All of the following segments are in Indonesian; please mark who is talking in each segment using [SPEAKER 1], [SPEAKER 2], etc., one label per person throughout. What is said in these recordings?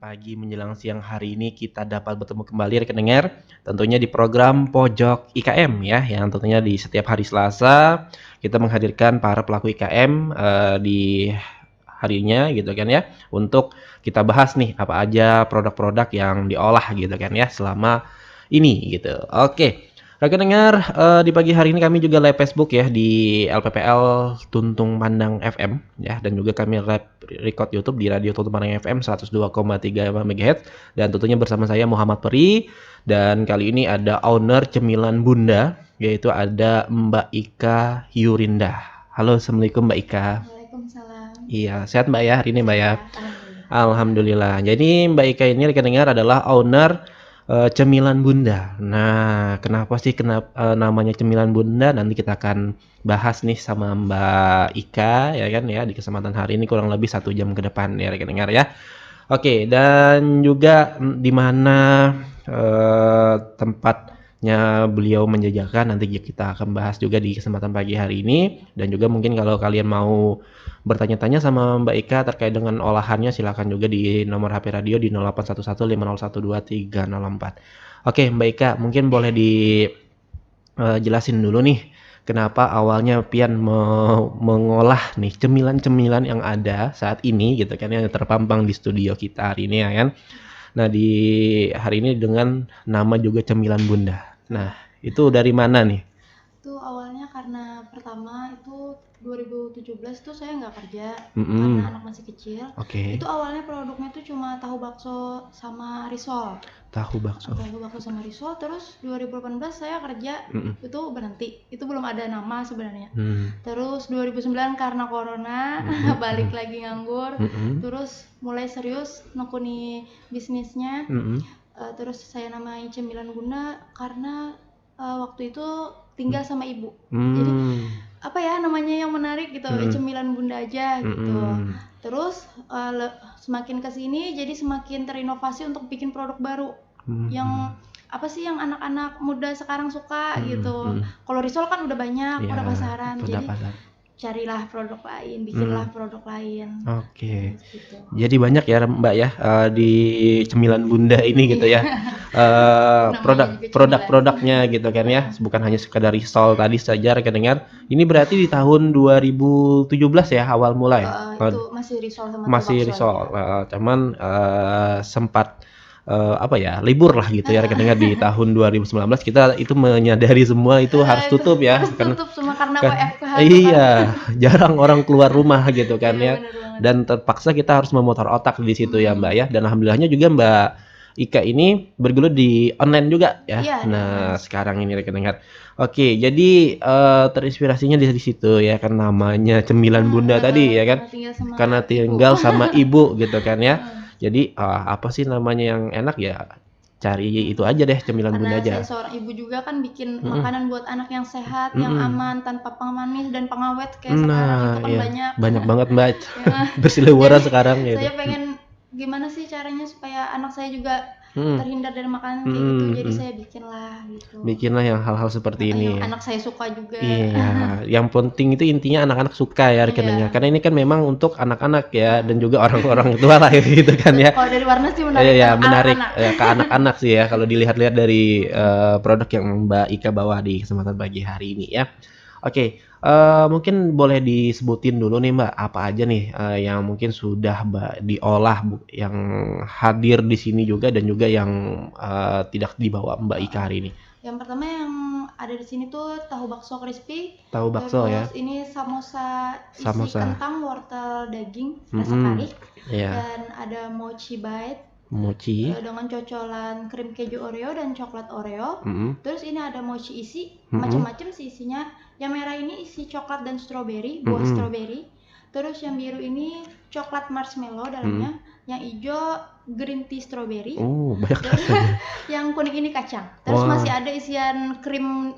[SPEAKER 1] pagi menjelang siang hari ini kita dapat bertemu kembali rekan dengar, tentunya di program Pojok IKM ya, yang tentunya di setiap hari Selasa kita menghadirkan para pelaku IKM di harinya gitu kan ya, untuk kita bahas nih apa aja produk-produk yang diolah gitu kan ya selama ini gitu. Oke. Rekan dengar, di pagi hari ini kami juga live Facebook ya di LPPL Tuntung Pandang FM ya, dan juga kami live record YouTube di Radio Tuntung Pandang FM 102,3 MHz, dan tentunya bersama saya Muhammad Peri, dan kali ini ada owner Cemilan Bunda, yaitu ada Mbak Ika Yurinda. Halo, Assalamualaikum Mbak Ika.
[SPEAKER 2] Waalaikumsalam.
[SPEAKER 1] Iya, sehat Mbak ya hari ini Mbak ya?
[SPEAKER 2] Ya, alhamdulillah.
[SPEAKER 1] Alhamdulillah. Jadi Mbak Ika ini rekan dengar adalah owner Cemilan Bunda. Nah, kenapa sih namanya Cemilan Bunda? Nanti kita akan bahas nih sama Mbak Ika ya kan ya di kesempatan hari ini kurang lebih 1 jam ke depan ya rekan dengar ya. Oke, dan juga di mana tempatnya beliau menjajakan nanti kita akan bahas juga di kesempatan pagi hari ini, dan juga mungkin kalau kalian mau bertanya-tanya sama Mbak Ika terkait dengan olahannya silakan juga di nomor HP radio di 0811501234. Oke, Mbak Ika, mungkin boleh dijelasin dulu nih kenapa awalnya Pian mengolah nih cemilan-cemilan yang ada saat ini gitu kan yang terpampang di studio kita hari ini ya kan. Nah, di hari ini dengan nama juga Cemilan Bunda. Nah, itu dari mana nih?
[SPEAKER 2] Itu awalnya karena pertama itu 2017 tuh saya nggak kerja
[SPEAKER 1] Mm-mm.
[SPEAKER 2] karena anak masih kecil.
[SPEAKER 1] Oke.
[SPEAKER 2] Itu awalnya produknya tuh cuma tahu bakso sama risol.
[SPEAKER 1] Tahu bakso.
[SPEAKER 2] Tahu bakso sama risol. Terus 2018 saya kerja itu berhenti. Itu belum ada nama sebenarnya. Terus 2009 karena corona balik lagi nganggur. Terus mulai serius nekuni bisnisnya. Terus saya namain Cemilan Bunda karena waktu itu tinggal sama ibu. Jadi apa ya namanya yang menarik gitu, Cemilan Bunda aja gitu. Terus semakin kesini jadi semakin terinovasi untuk bikin produk baru yang apa sih yang anak-anak muda sekarang suka gitu. Kalau risol kan udah banyak, udah pasaran. Jadi carilah produk lain, bikinlah produk lain.
[SPEAKER 1] Oke.
[SPEAKER 2] Gitu.
[SPEAKER 1] Jadi banyak ya Mbak ya di Cemilan Bunda ini gitu ya. Produk-produknya gitu kan ya. Bukan hanya sekadar risol tadi saja rekan dengar. Ini berarti di tahun 2017 ya awal mulai.
[SPEAKER 2] Itu masih risol sama
[SPEAKER 1] masih risol. Cuman sempat apa ya libur lah gitu ya rekan dengar di tahun 2019 kita itu menyadari semua itu harus tutup ya
[SPEAKER 2] harus tutup semua karena WFH
[SPEAKER 1] iya jarang orang keluar rumah gitu kan ya
[SPEAKER 2] bener.
[SPEAKER 1] Dan terpaksa kita harus memutar otak di situ ya Mbak ya, dan alhamdulillahnya juga Mbak Ika ini bergelut di online juga ya. Nah sekarang ini rekan dengar. Oke, jadi terinspirasinya di situ ya kan namanya Cemilan Bunda tadi ya kan karena tinggal sama ibu gitu kan ya. Jadi apa sih namanya yang enak ya cari itu aja deh Cemilan Bunda aja.
[SPEAKER 2] Karena saya seorang ibu juga kan bikin makanan buat anak yang sehat, yang aman, tanpa pengemanis dan pengawet kayak sekarang itu kan
[SPEAKER 1] banyak banget Mbak berseliweran sekarang
[SPEAKER 2] saya
[SPEAKER 1] gitu.
[SPEAKER 2] pengen gimana sih caranya supaya anak saya juga terhindar dari makanan kayak gitu, jadi saya
[SPEAKER 1] bikinlah yang hal-hal seperti ini
[SPEAKER 2] yang anak saya suka juga.
[SPEAKER 1] Iya, yang penting itu intinya anak-anak suka ya rekannya. Karena ini kan memang untuk anak-anak ya dan juga orang-orang tua lah gitu kan ya.
[SPEAKER 2] Kalau dari warna sih menarik.
[SPEAKER 1] Iya, menarik ke anak-anak sih ya kalau dilihat-lihat dari produk yang Mbak Ika bawa di kesempatan pagi hari ini ya. Oke, mungkin boleh disebutin dulu nih Mbak, apa aja nih yang mungkin sudah diolah yang hadir di sini juga dan juga yang tidak dibawa Mbak Ika hari ini.
[SPEAKER 2] Yang pertama yang ada di sini tuh tahu bakso crispy.
[SPEAKER 1] Tahu bakso ya.
[SPEAKER 2] Terus ini samosa isi kentang, wortel, daging, rasa kari. Dan ada mochi bite. Dengan cocolan krim keju Oreo dan coklat Oreo. Terus ini ada mochi isi, macam-macam sih isinya. Yang merah ini isi coklat dan stroberi, buah stroberi. Terus yang biru ini coklat marshmallow dalamnya. Yang hijau green tea strawberry.
[SPEAKER 1] Banyak.
[SPEAKER 2] Yang kuning ini kacang. Terus masih ada isian krim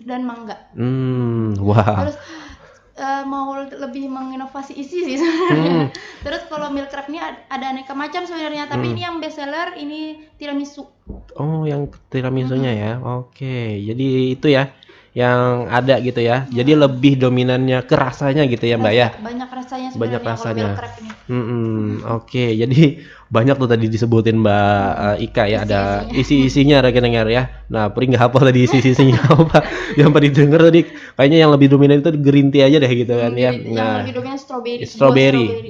[SPEAKER 2] dan mangga. Terus mau lebih menginovasi isi sih sebenarnya. Terus kalau milk crab ini ada aneka macam sebenarnya, tapi ini yang best seller ini tiramisu.
[SPEAKER 1] Yang tiramisunya ya. Oke, jadi itu ya yang ada gitu ya. Jadi lebih dominannya ke rasanya gitu ya Mbak ya.
[SPEAKER 2] Banyak rasanya
[SPEAKER 1] Banyak
[SPEAKER 2] sebenarnya kalau
[SPEAKER 1] rasanya.
[SPEAKER 2] meal crab ini.
[SPEAKER 1] Oke. Jadi banyak tuh tadi disebutin Mbak Ika ya, ada isi-isinya rekening ya. Nah, Pri nggak hafal tadi isi-isinya apa. Yang tadi denger tadi kayaknya yang lebih dominan itu green tea aja deh gitu kan ya.
[SPEAKER 2] Yang
[SPEAKER 1] Nah,
[SPEAKER 2] lebih dominan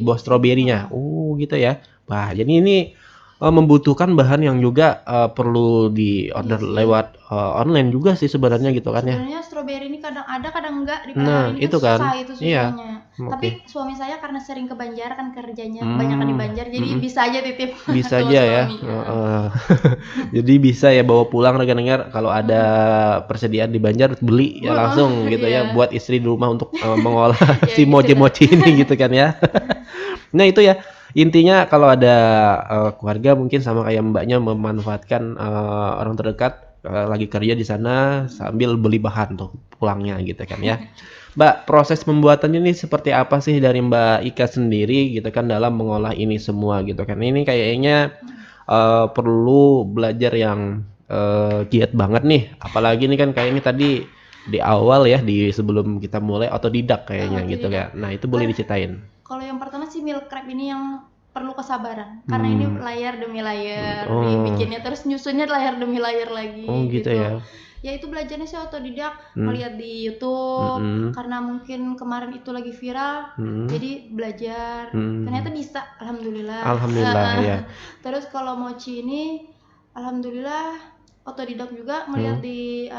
[SPEAKER 1] buah stroberinya. Gitu ya. Wah, jadi ini membutuhkan bahan yang juga perlu di order lewat online juga sih sebenarnya gitu kan ya.
[SPEAKER 2] Sebenarnya stroberi ini kadang ada kadang enggak di
[SPEAKER 1] Nah,
[SPEAKER 2] PHR ini
[SPEAKER 1] itu
[SPEAKER 2] kan
[SPEAKER 1] kan.
[SPEAKER 2] susah itu susahnya.
[SPEAKER 1] Iya.
[SPEAKER 2] Tapi
[SPEAKER 1] Oke.
[SPEAKER 2] suami saya karena sering ke Banjar kan kerjanya kebanyakan di Banjar jadi bisa aja titip
[SPEAKER 1] Bisa
[SPEAKER 2] sama
[SPEAKER 1] aja ya.
[SPEAKER 2] suami.
[SPEAKER 1] Jadi bisa ya bawa pulang rekan-rekan kalau ada persediaan di Banjar beli ya langsung gitu ya buat istri di rumah untuk mengolah si mochi-mochi ini gitu kan ya. Nah, itu ya. Intinya kalau ada keluarga mungkin sama kayak Mbaknya memanfaatkan orang terdekat lagi kerja di sana sambil beli bahan tuh pulangnya gitu kan ya. Mbak, proses pembuatannya ini seperti apa sih dari Mbak Ika sendiri gitu kan dalam mengolah ini semua gitu kan. Ini kayaknya perlu belajar yang giat banget nih. Apalagi ini kan kayaknya tadi di awal ya sebelum kita mulai otodidak kayaknya gitu ya. Nah, itu boleh diceritain.
[SPEAKER 2] Kalau yang pertama sih meal crab ini yang perlu kesabaran karena ini layar demi layar dibikinnya terus nyusunnya layar demi layar lagi
[SPEAKER 1] gitu ya.
[SPEAKER 2] Ya itu belajarnya sih otodidak melihat di YouTube karena mungkin kemarin itu lagi viral jadi belajar ternyata bisa alhamdulillah
[SPEAKER 1] ya.
[SPEAKER 2] Terus kalau mochi ini alhamdulillah otodidak juga melihat di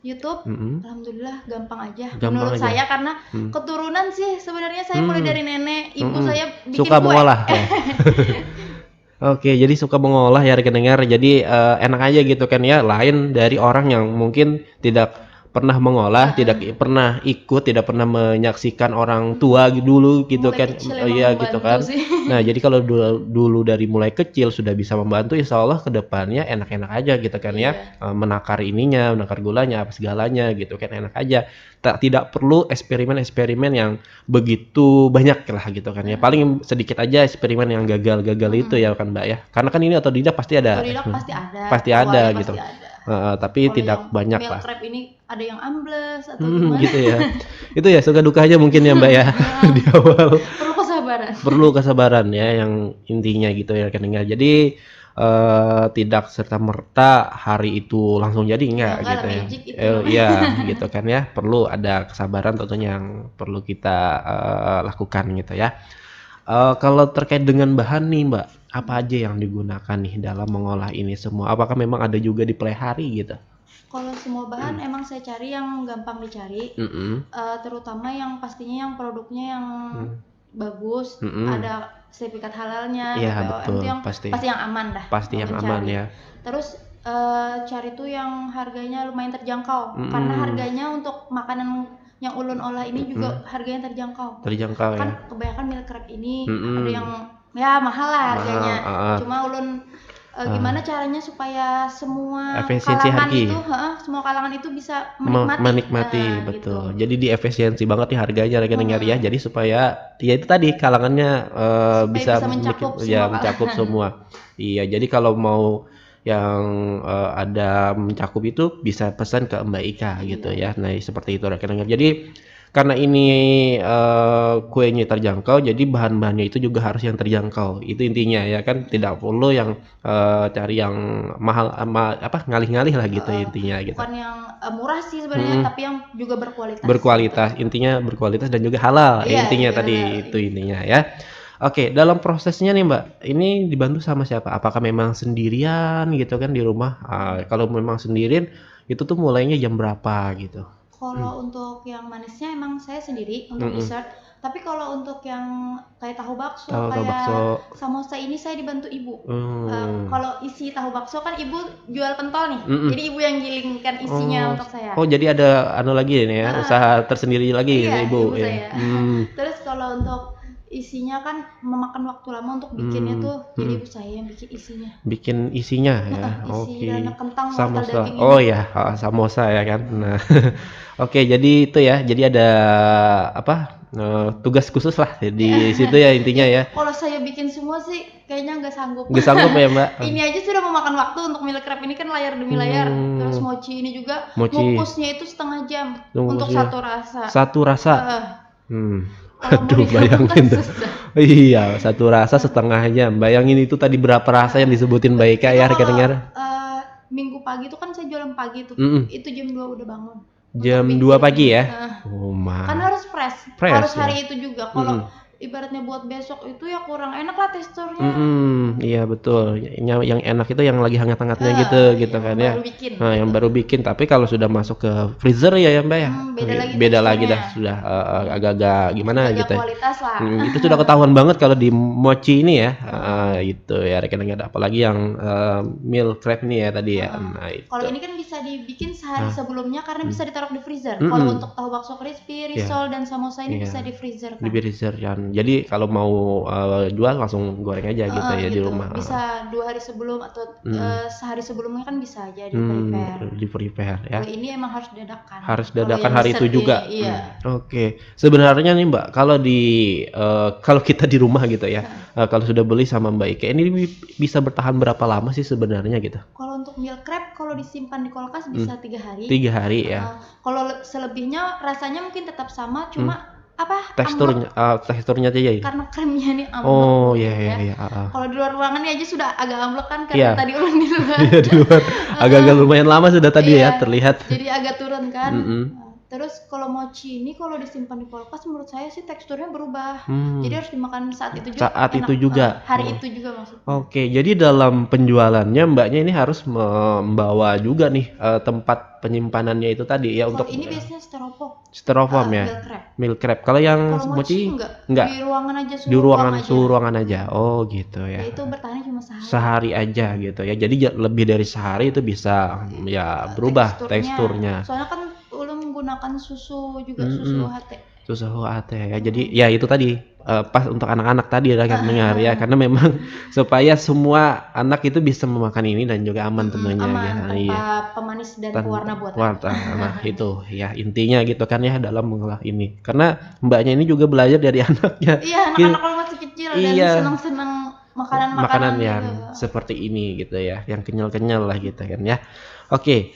[SPEAKER 2] YouTube, alhamdulillah gampang aja. Menurut saya karena keturunan sih sebenarnya saya mulai dari nenek, ibu saya bikin
[SPEAKER 1] suka
[SPEAKER 2] kue.
[SPEAKER 1] mengolah ya. Oke, jadi suka mengolah ya rekan-rekan. Jadi enak aja gitu kan ya. Lain dari orang yang mungkin tidak pernah mengolah, tidak pernah ikut, tidak pernah menyaksikan orang tua dulu gitu
[SPEAKER 2] Mulai
[SPEAKER 1] kan.
[SPEAKER 2] kecil
[SPEAKER 1] Iya
[SPEAKER 2] emang
[SPEAKER 1] gitu
[SPEAKER 2] membantu
[SPEAKER 1] kan.
[SPEAKER 2] sih.
[SPEAKER 1] Nah, jadi kalau dulu dari mulai kecil sudah bisa membantu, insya Allah ke depannya enak-enak aja gitu kan ya. Menakar ininya, menakar gulanya, apa segalanya gitu kan enak aja. Tidak perlu eksperimen-eksperimen yang begitu banyak lah gitu kan ya. Paling sedikit aja eksperimen yang gagal-gagal itu ya kan Mbak ya. Karena kan ini otodidak pasti ada.
[SPEAKER 2] Otodidak pasti ada.
[SPEAKER 1] Pasti ada gitu.
[SPEAKER 2] Pasti ada.
[SPEAKER 1] Tapi
[SPEAKER 2] Kalau
[SPEAKER 1] tidak
[SPEAKER 2] yang
[SPEAKER 1] banyak
[SPEAKER 2] meal
[SPEAKER 1] lah.
[SPEAKER 2] crab ini ada yang ambles atau gimana?
[SPEAKER 1] Gitu ya. Itu ya suka dukanya mungkin ya Mbak ya di awal.
[SPEAKER 2] Perlu kesabaran.
[SPEAKER 1] Perlu kesabaran ya yang intinya gitu ya kan. Jadi tidak serta merta hari itu langsung jadi enggak gitu ya. Iya gitu kan ya. Perlu ada kesabaran tentunya yang perlu kita lakukan gitu ya. Kalau terkait dengan bahan nih Mbak, apa aja yang digunakan nih dalam mengolah ini semua? Apakah memang ada juga di play hari gitu?
[SPEAKER 2] Kalau semua bahan emang saya cari yang gampang dicari, terutama yang pastinya yang produknya yang bagus, ada sertifikat halalnya, BPOM itu yang pasti yang aman dah.
[SPEAKER 1] Pasti yang aman ya.
[SPEAKER 2] Terus cari tuh yang harganya lumayan terjangkau, karena harganya untuk makanan yang ulun olah ini juga harganya terjangkau.
[SPEAKER 1] Terjangkau
[SPEAKER 2] kan
[SPEAKER 1] ya.
[SPEAKER 2] Kebanyakan meal crab ini ada yang ya mahal lah harganya. Cuma ulun gimana caranya supaya semua kalangan itu bisa
[SPEAKER 1] menikmati betul. Gitu. Jadi diefisiensi banget nih harganya rekan-rekan ya. Jadi supaya ya itu tadi kalangannya bisa mencakup semua. Iya, jadi kalau mau yang ada mencakup itu bisa pesan ke Mbak Ika gitu ya. Nah, seperti itu rekan-rekan. Jadi karena ini kuenya terjangkau, jadi bahan-bahannya itu juga harus yang terjangkau. Itu intinya ya kan, tidak perlu yang cari yang mahal ngalih-ngalih lah gitu intinya gitu.
[SPEAKER 2] Bukan yang murah sih sebenarnya, tapi yang juga berkualitas.
[SPEAKER 1] Berkualitas, gitu. Intinya berkualitas dan juga halal. Intinya tadi itu intinya ya. Oke, dalam prosesnya nih Mbak, ini dibantu sama siapa? Apakah memang sendirian gitu kan di rumah? Kalau memang sendirian, itu tuh mulainya jam berapa gitu?
[SPEAKER 2] Kalau untuk yang manisnya emang saya sendiri untuk dessert. Tapi kalau untuk yang kayak tahu bakso, samosa ini saya dibantu ibu. Kalau isi tahu bakso kan ibu jual pentol nih, jadi ibu yang gilingkan isinya untuk saya.
[SPEAKER 1] Oh, jadi ada lagi ini ya, usaha tersendiri lagi gitu ibu.
[SPEAKER 2] Saya. Terus kalau untuk isinya kan memakan waktu lama untuk bikinnya tuh, jadi ibu saya yang bikin isinya.
[SPEAKER 1] Bikin isinya ya.
[SPEAKER 2] Oke. Kentang,
[SPEAKER 1] samosa. Oh ya, samosa ya kan. Nah, oke, jadi itu ya. Jadi ada tugas khusus lah di situ ya intinya ya.
[SPEAKER 2] Kalau saya bikin semua sih kayaknya nggak sanggup.
[SPEAKER 1] Nggak sanggup ya Mbak?
[SPEAKER 2] Ini aja sudah memakan waktu untuk meal crab ini kan layar demi layar. Terus mochi ini juga ngukusnya itu setengah jam untuk satu rasa.
[SPEAKER 1] Satu rasa.
[SPEAKER 2] Aduh,
[SPEAKER 1] bayangin tuh. Iya, satu rasa setengah jam. Bayangin itu tadi berapa rasa yang disebutin Mbak Ika ya, rekan-rekan.
[SPEAKER 2] Minggu pagi itu kan saya jualan pagi tuh. Itu jam 2 udah bangun.
[SPEAKER 1] Jam 2 pagi ya?
[SPEAKER 2] Kan harus fresh harus hari itu juga. Kalau ibaratnya buat besok itu ya kurang enak lah teksturnya.
[SPEAKER 1] Iya betul. Yang enak itu yang lagi hangat-hangatnya gitu kan ya. Yang baru bikin. Tapi kalau sudah masuk ke freezer ya Mbak ya. Beda lagi dah sudah agak-agak gimana
[SPEAKER 2] agak
[SPEAKER 1] gitu.
[SPEAKER 2] Kualitas lah.
[SPEAKER 1] Itu sudah ketahuan banget kalau di mochi ini ya. Gitu ya rekan-rekan. Apalagi yang meal crab ini ya tadi ya. Nah, itu.
[SPEAKER 2] Kalau ini kan bisa dibikin sehari sebelumnya karena bisa ditaruh di freezer. Kalau untuk tahu bakso crispy, risol dan samosa ini bisa di freezer kan.
[SPEAKER 1] Di freezer kan. Jadi kalau mau jual langsung goreng aja gitu ya di rumah.
[SPEAKER 2] Bisa 2 hari sebelum atau sehari sebelumnya kan bisa aja di prepare.
[SPEAKER 1] Ya.
[SPEAKER 2] Kalau ini emang harus dadakan.
[SPEAKER 1] Harus dadakan hari itu juga.
[SPEAKER 2] Iya.
[SPEAKER 1] Oke. Sebenarnya nih Mbak, kalau kita di rumah gitu ya, kalau sudah beli sama Mbak Ika, ini bisa bertahan berapa lama sih sebenarnya gitu?
[SPEAKER 2] Kalau untuk meal crab kalau disimpan di kulkas bisa 3 hari.
[SPEAKER 1] 3 hari ya.
[SPEAKER 2] Kalau selebihnya rasanya mungkin tetap sama, cuma
[SPEAKER 1] teksturnya aja ya.
[SPEAKER 2] Karena kremnya nih amblek.
[SPEAKER 1] Oh iya.
[SPEAKER 2] Kalau di luar ruangan nih aja sudah agak amblek kan karena tadi ulun di luar.
[SPEAKER 1] Iya di luar. Agak-agak lumayan lama sudah tadi ya terlihat.
[SPEAKER 2] Jadi agak turun kan. Terus kalau mochi ini kalau disimpan di kulkas menurut saya sih teksturnya berubah. Jadi harus dimakan saat itu juga. Hari itu juga maksudnya. Oke,
[SPEAKER 1] jadi dalam penjualannya Mbaknya ini harus membawa juga nih tempat penyimpanannya itu tadi ya untuk.
[SPEAKER 2] Ini biasanya
[SPEAKER 1] styrofoam ya. Meal crab. Kalau yang mochi enggak.
[SPEAKER 2] Di ruangan aja
[SPEAKER 1] suhu ruangan aja. Oh gitu ya.
[SPEAKER 2] Itu bertahan cuma
[SPEAKER 1] sehari aja gitu ya. Jadi lebih dari sehari itu bisa ya berubah teksturnya.
[SPEAKER 2] Soalnya kan ulun menggunakan susu juga, susu UHT.
[SPEAKER 1] Susu UHT ya. Jadi ya itu tadi pas untuk anak-anak tadi ya kan dengar ya, karena memang supaya semua anak itu bisa memakan ini dan juga aman tentunya ya.
[SPEAKER 2] Tanpa pemanis dan pewarna buatan.
[SPEAKER 1] Nah itu ya intinya gitu kan ya dalam mengolah ini. Karena Mbaknya ini juga belajar dari anaknya.
[SPEAKER 2] Iya, anak-anak kalau masih kecil dan senang-senang makanan
[SPEAKER 1] yang seperti ini gitu ya, yang kenyal-kenyal lah gitu kan ya. Oke,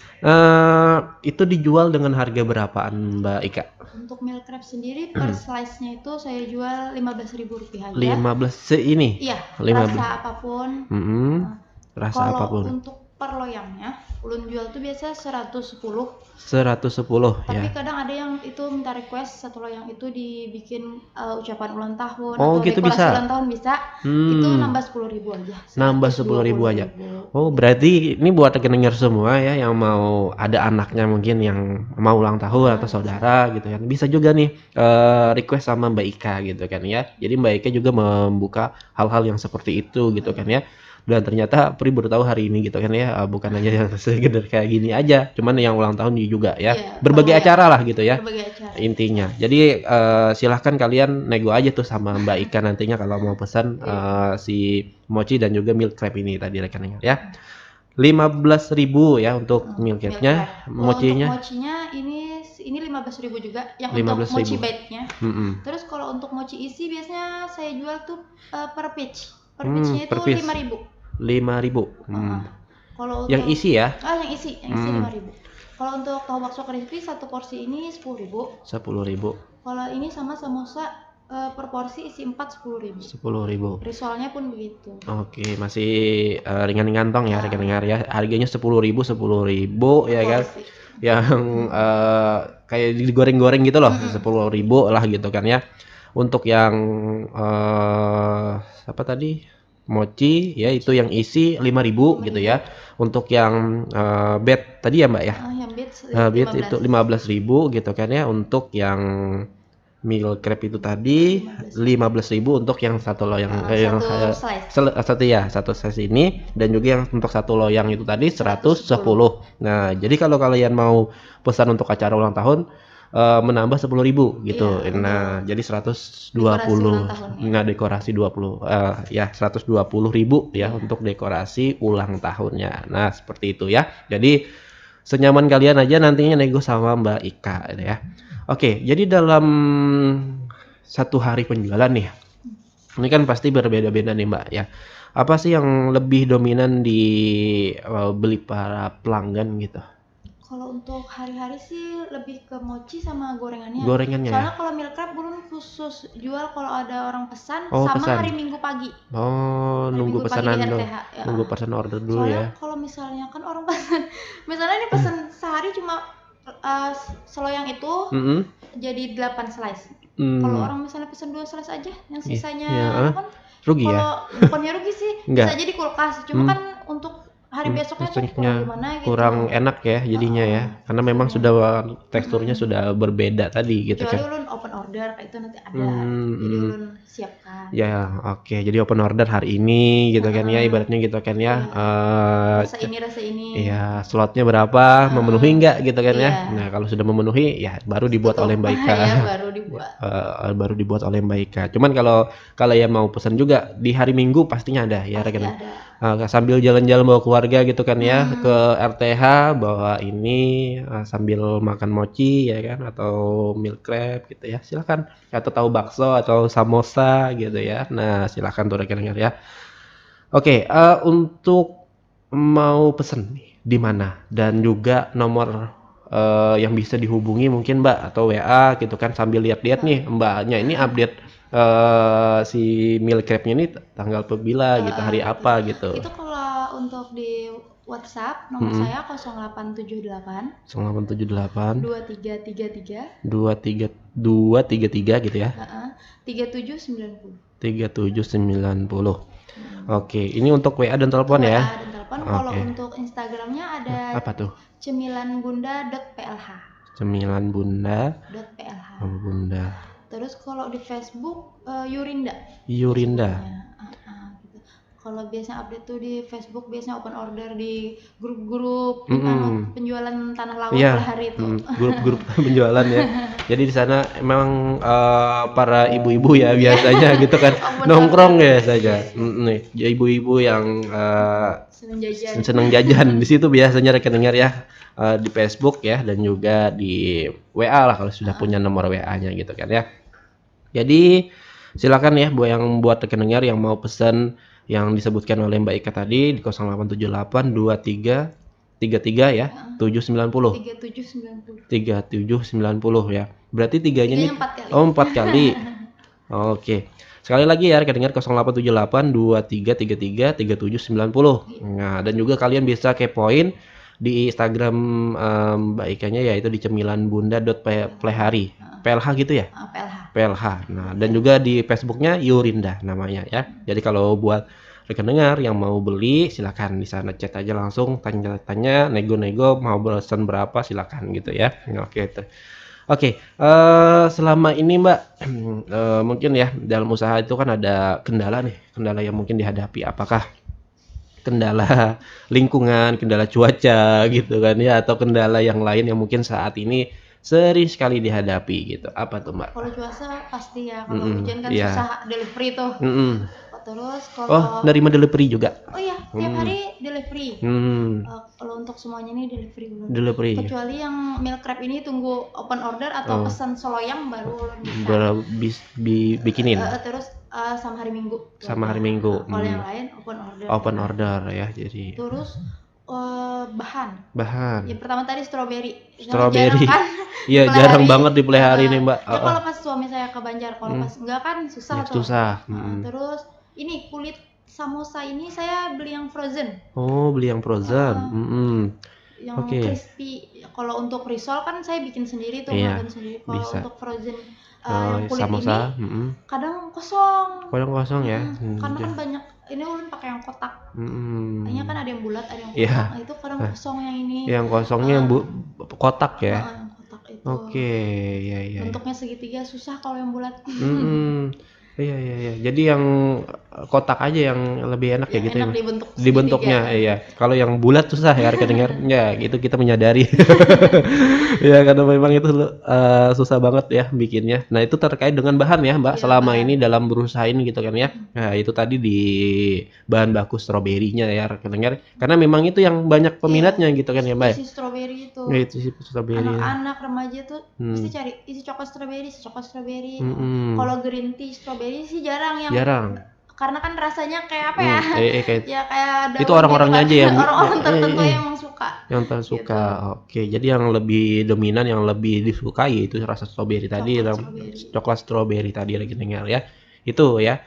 [SPEAKER 1] itu dijual dengan harga berapaan Mbak Ika?
[SPEAKER 2] Untuk meal crab sendiri per slice-nya itu saya jual Rp15.000 aja.
[SPEAKER 1] 15 ini?
[SPEAKER 2] Iya,
[SPEAKER 1] 15.
[SPEAKER 2] rasa apapun.
[SPEAKER 1] Rasa apapun.
[SPEAKER 2] Kalau untuk per loyangnya, ulun jual tuh biasa 110.
[SPEAKER 1] 110
[SPEAKER 2] Tapi
[SPEAKER 1] ya.
[SPEAKER 2] kadang ada yang itu minta request satu loyang itu dibikin ucapan ulang tahun
[SPEAKER 1] atau
[SPEAKER 2] gitu
[SPEAKER 1] dekorasi
[SPEAKER 2] ulang tahun bisa. Itu nambah 10.000 aja.
[SPEAKER 1] Nambah 10.000 aja. Oh, berarti ini buat rekening semua ya yang mau ada anaknya mungkin yang mau ulang tahun atau saudara gitu kan. Bisa juga nih request sama Mbak Ika gitu kan ya. Jadi Mbak Ika juga membuka hal-hal yang seperti itu gitu kan ya. Dan ternyata Pri baru tahu hari ini gitu kan ya, bukan hanya yang sekedar kayak gini aja, cuman yang ulang tahun juga ya, berbagai acara lah gitu ya, intinya. Jadi silahkan kalian nego aja tuh sama Mbak Ika nantinya kalau mau pesan si mochi dan juga meal crab ini tadi rekannya ya. 15.000 ya untuk meal crabnya, mochinya.
[SPEAKER 2] Untuk mochinya ini 15.000 juga yang untuk mochi bite-nya. Terus kalau untuk mochi isi biasanya saya jual tuh per pitch. Per pitch-nya itu 5.000.
[SPEAKER 1] 5.000.
[SPEAKER 2] Kalau
[SPEAKER 1] yang isi ya?
[SPEAKER 2] Yang isi 5.000. Kalau untuk tahu bakso crispy satu porsi ini 10.000.
[SPEAKER 1] 10.000.
[SPEAKER 2] Kalau ini sama samosa per porsi isi 10.000. Risolnya pun begitu.
[SPEAKER 1] Oke, masih ringan-ringan tong ya rekan-rekan ya. Harganya 10.000 ya kan. Yang kayak digoreng-goreng gitu loh, 10.000 lah gitu kan ya. Untuk yang apa tadi? Mochi ya itu yang isi 5.000 gitu ya. Untuk yang bed tadi ya Mbak ya.
[SPEAKER 2] Yang
[SPEAKER 1] bed itu 15.000 gitu kan ya. Untuk yang meal crab itu tadi 15.000 untuk yang satu loyang satu size ini, dan juga yang untuk satu loyang itu tadi 110. Nah, jadi kalau kalian mau pesan untuk acara ulang tahun menambah 10.000 gitu. Nah, jadi 120. Nah, dekorasi 20 ya 120.000 ya untuk dekorasi ulang tahunnya. Nah, seperti itu ya. Jadi senyaman kalian aja nantinya nego sama Mbak Ika ya. Oke, jadi dalam 1 hari penjualan nih. Ini kan pasti berbeda-beda nih Mbak ya. Apa sih yang lebih dominan beli para pelanggan gitu?
[SPEAKER 2] Kalau untuk hari-hari sih lebih ke mochi sama gorengannya.
[SPEAKER 1] Gorengannya ya?
[SPEAKER 2] Soalnya kalau meal crab belum khusus jual kalau ada orang pesan
[SPEAKER 1] Oh,
[SPEAKER 2] sama
[SPEAKER 1] pesan.
[SPEAKER 2] hari Minggu pagi.
[SPEAKER 1] Oh,
[SPEAKER 2] Hari
[SPEAKER 1] nunggu
[SPEAKER 2] Minggu pagi di
[SPEAKER 1] pesanan tuh.
[SPEAKER 2] RTH ya.
[SPEAKER 1] Nunggu pesan order dulu
[SPEAKER 2] Soalnya
[SPEAKER 1] ya.
[SPEAKER 2] kalau misalnya kan orang pesan, misalnya ini pesan sehari cuma seloyang itu jadi 8 slice. Kalau orang misalnya pesan 2 slice aja, yang sisanya kan
[SPEAKER 1] rugi ya?
[SPEAKER 2] kalau bukannya rugi sih, bisa aja di kulkas. Cuma kan untuk hari besoknya tuh kurang gimana gitu.
[SPEAKER 1] Kurang enak ya jadinya ya, karena memang sudah teksturnya sudah berbeda tadi gitu
[SPEAKER 2] Kecuali
[SPEAKER 1] kan.
[SPEAKER 2] ulun open order kayak itu nanti ada, jadi ulun siapkan.
[SPEAKER 1] Ya oke, jadi open order hari ini gitu kan ya, ibaratnya gitu kan ya.
[SPEAKER 2] Rasa ini.
[SPEAKER 1] Iya, slotnya berapa, memenuhi enggak gitu kan ya.
[SPEAKER 2] Iya.
[SPEAKER 1] Nah kalau sudah memenuhi ya baru dibuat oleh Mbak Ika.
[SPEAKER 2] Ya baru dibuat.
[SPEAKER 1] Baru dibuat oleh Mbak Ika. Cuman kalau yang mau pesan juga di hari Minggu pastinya ada ya
[SPEAKER 2] Pasti
[SPEAKER 1] rekan.
[SPEAKER 2] ada.
[SPEAKER 1] Sambil jalan-jalan bawa keluarga gitu kan ya ke RTH, bawa ini sambil makan mochi ya kan, atau meal crab gitu ya, silakan, atau tahu bakso atau samosa gitu ya. Nah silakan tuh rekan-rekan ya. Oke, untuk mau pesen nih di mana, dan juga nomor yang bisa dihubungi mungkin Mbak, atau WA gitu kan, sambil lihat-lihat nih Mbaknya ini update si meal crab-nya ini tanggal bila gitu, hari apa gitu.
[SPEAKER 2] Itu kalau untuk di WhatsApp nomor saya 0878
[SPEAKER 1] 0878
[SPEAKER 2] 2333
[SPEAKER 1] 2333 gitu ya.
[SPEAKER 2] 3790.
[SPEAKER 1] 3790. Oke, ini untuk WA dan telepon ya.
[SPEAKER 2] WA dan telepon. Kalau untuk Instagramnya ada
[SPEAKER 1] apa tuh?
[SPEAKER 2] cemilanbunda.plh.
[SPEAKER 1] Cemilanbunda.plh. Bunda.
[SPEAKER 2] Terus kalau di Facebook Yurinda.
[SPEAKER 1] Yurinda.
[SPEAKER 2] Gitu. Kalau biasanya update tuh di Facebook, biasanya open order di grup-grup penjualan tanah laut per hari itu.
[SPEAKER 1] Grup-grup penjualan ya. Jadi di sana memang para ibu-ibu ya biasanya gitu kan nongkrong ya saja. Nih, ibu-ibu yang seneng jajan di situ biasanya rekan dengar ya, di Facebook ya, dan juga di WA lah kalau sudah punya nomor WA-nya gitu kan ya. Jadi silakan ya buat rekan dengar yang mau pesan yang disebutkan oleh Mbak Ika tadi di 0878 2333 ya, 790. 3790 ya. Berarti tiganya ini 4 kali. Oke. Sekali lagi ya rekan dengar, 0878 2333 3790. Nah, dan juga kalian bisa kepoin di Instagram Mbak Ikanya, yaitu di cemilanbunda.plehari. PLH gitu ya? PLH. Nah, dan juga di Facebooknya Yurinda namanya ya. Jadi kalau buat rekan dengar yang mau beli, silakan di sana chat aja langsung, tanya-tanya, nego-nego, mau pesan berapa silakan gitu ya. Oke, selama ini Mbak, mungkin ya dalam usaha itu kan ada kendala yang mungkin dihadapi. Apakah kendala lingkungan, kendala cuaca gitu kan ya, atau kendala yang lain yang mungkin saat ini sering sekali dihadapi gitu. Apa tuh Mbak?
[SPEAKER 2] Kalau cuaca pasti ya, kalau hujan kan susah delivery tuh. Terus
[SPEAKER 1] kalau nerima delivery juga?
[SPEAKER 2] Oh iya, tiap hari delivery. Kalau untuk semuanya ini delivery. Kecuali yang meal crab ini tunggu open order atau pesan seloyang baru bisa.
[SPEAKER 1] Bikinin.
[SPEAKER 2] Terus sama hari Minggu.
[SPEAKER 1] Kalau
[SPEAKER 2] yang lain open order.
[SPEAKER 1] Open order ya, jadi.
[SPEAKER 2] Terus bahan.
[SPEAKER 1] Yang
[SPEAKER 2] pertama tadi strawberry.
[SPEAKER 1] Jarang kan? Iya, jarang banget dipelihara ini Mbak.
[SPEAKER 2] Kalau pas suami saya ke Banjar, kalau pas enggak kan susah tuh. Terus ini kulit samosa ini saya beli yang frozen. Oh, beli yang frozen. Yang crispy. Kalau untuk risol kan saya bikin sendiri tuh, makan sendiri. Kalau untuk frozen yang kulit
[SPEAKER 1] samosa,
[SPEAKER 2] ini kadang kosong.
[SPEAKER 1] Kadang ya.
[SPEAKER 2] Karena kan banyak. Ini ulun pakai yang kotak. Kayaknya kan ada yang bulat, ada yang kotak. Nah, itu kadang kosong yang ini. Yang kosongnya yang kotak ya. Yang kotak itu. Oke, ya. Bentuknya segitiga susah kalau yang bulat. Iya.
[SPEAKER 1] Jadi yang kotak aja yang lebih enak ya gitu ya.
[SPEAKER 2] Enak dibentuk
[SPEAKER 1] Dibentuknya iya. Kalau yang bulat susah ya harga dengarnya, itu kita menyadari. Ya karena memang itu susah banget ya bikinnya. Nah itu terkait dengan bahan ya Mbak, selama ini dalam berusaha ini gitu kan ya. Nah itu tadi di bahan baku stroberinya ya harga dengar. Karena memang itu yang banyak peminatnya gitu kan ya Mbak.
[SPEAKER 2] Isi stroberi itu.
[SPEAKER 1] Itu isi stroberi.
[SPEAKER 2] Anak-anak remaja tuh pasti cari isi coklat stroberi. Kalau green tea stroberi sih jarang yang. Karena kan rasanya kayak apa ya? Ya kayak
[SPEAKER 1] itu orang-orangnya aja yang
[SPEAKER 2] orang-orang tertentu yang emang suka.
[SPEAKER 1] Yang tersuka. Gitu. Oke, jadi yang lebih dominan, yang lebih disukai itu rasa stroberi tadi, coklat stroberi tadi lagi dengar ya. Itu ya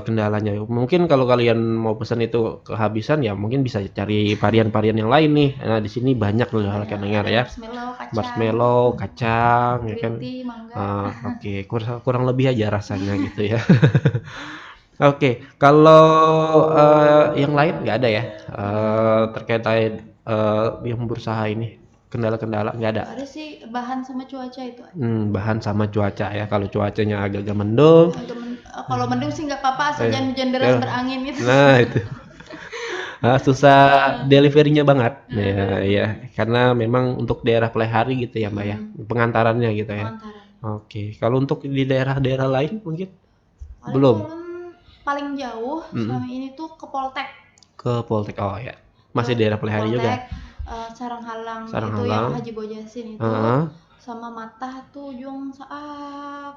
[SPEAKER 1] kendalanya. Mungkin kalau kalian mau pesan itu kehabisan ya mungkin bisa cari varian-varian yang lain nih. Nah, di sini banyak loh kalian dengar ya. Marshmallow, kacang, ya kan. Oke, kurang lebih aja rasanya gitu ya. Oke, kalau yang lain nggak ada ya terkait yang berusaha ini, kendala-kendala nggak ada?
[SPEAKER 2] Ada sih bahan sama cuaca itu.
[SPEAKER 1] Bahan sama cuaca ya, kalau cuacanya agak-agak mendung.
[SPEAKER 2] Kalau mendung sih nggak apa-apa, asal jangan hujan deras berangin gitu.
[SPEAKER 1] Nah itu. Susah deliverynya banget ya, karena memang untuk daerah Plehari gitu ya Mbak ya, pengantarannya gitu ya. Oke, kalau untuk di daerah-daerah lain mungkin belum.
[SPEAKER 2] Paling jauh selama ini tuh ke Poltek.
[SPEAKER 1] Ke Poltek, oh ya. Masih daerah Plehari juga.
[SPEAKER 2] Sarang-Halang itu yang Haji Bojasin itu. Sama Matah tuh ujung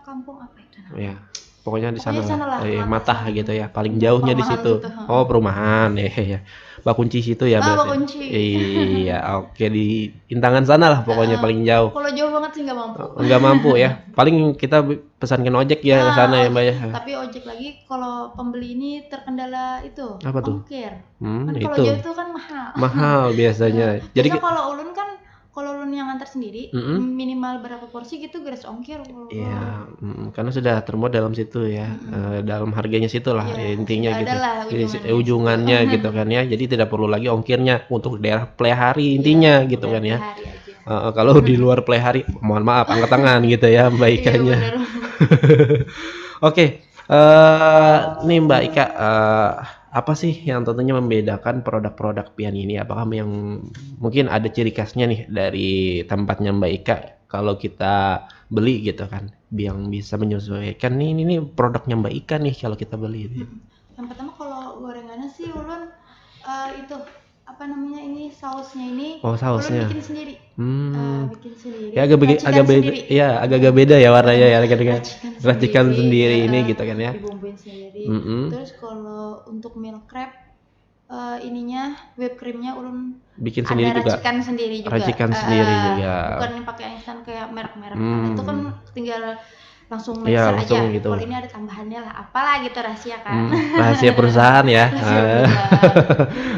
[SPEAKER 2] kampung apa itu namanya? Ya.
[SPEAKER 1] Pokoknya di sana lah. Matah gitu ya. Paling jauhnya di situ. Gitu. Oh, perumahan ya. Bakunci situ ya berarti.
[SPEAKER 2] Bakunci.
[SPEAKER 1] Iya, oke di Intangan sana lah pokoknya paling jauh.
[SPEAKER 2] Kalau jauh banget sih nggak mampu.
[SPEAKER 1] Nggak mampu ya. Paling kita pesankan ojek ya ke sana ya Mbak ya.
[SPEAKER 2] Tapi ojek lagi kalau pembeli ini terkendala itu.
[SPEAKER 1] Apa tuh?
[SPEAKER 2] Ongkir.
[SPEAKER 1] Kan
[SPEAKER 2] kalau jauh itu kan mahal.
[SPEAKER 1] Mahal biasanya.
[SPEAKER 2] Jadi kalau ulun kan ulun yang ngantar sendiri minimal berapa porsi gitu gratis ongkir.
[SPEAKER 1] Iya, karena sudah termuat dalam situ ya, dalam harganya situ lah intinya gitu. Ujungannya gitu kan ya. Jadi tidak perlu lagi ongkirnya untuk daerah Plehari intinya gitu kan ya. Kalau di luar Plehari, mohon maaf angkat tangan gitu ya Mbak Ikanya. Oke, nih Mbak Ika, apa sih yang tentunya membedakan produk-produk Pian ini? Apakah yang mungkin ada ciri khasnya nih dari tempatnya Mbak Ika kalau kita beli gitu kan, yang bisa menyesuaikan nih ini produknya Mbak Ika nih kalau kita beli.
[SPEAKER 2] Yang pertama kalau gorengannya sih ulun itu apa namanya ini sausnya ini ulun bikin sendiri. Bikin sendiri.
[SPEAKER 1] Ya agak beda ya warnanya ya kan. Racikan sendiri ini gitu kan ya.
[SPEAKER 2] Dibumbuin sendiri. Terus kalau untuk milk crepe ininya whipped creamnya ulun
[SPEAKER 1] bikin sendiri juga. Racikan sendiri juga.
[SPEAKER 2] Bukan yang pakai instan kayak merek-merek. Itu kan tinggal langsung mixer aja. Gitu. Kalau ini ada tambahannya lah, apalah gitu rahasia kan.
[SPEAKER 1] Rahasia perusahaan ya.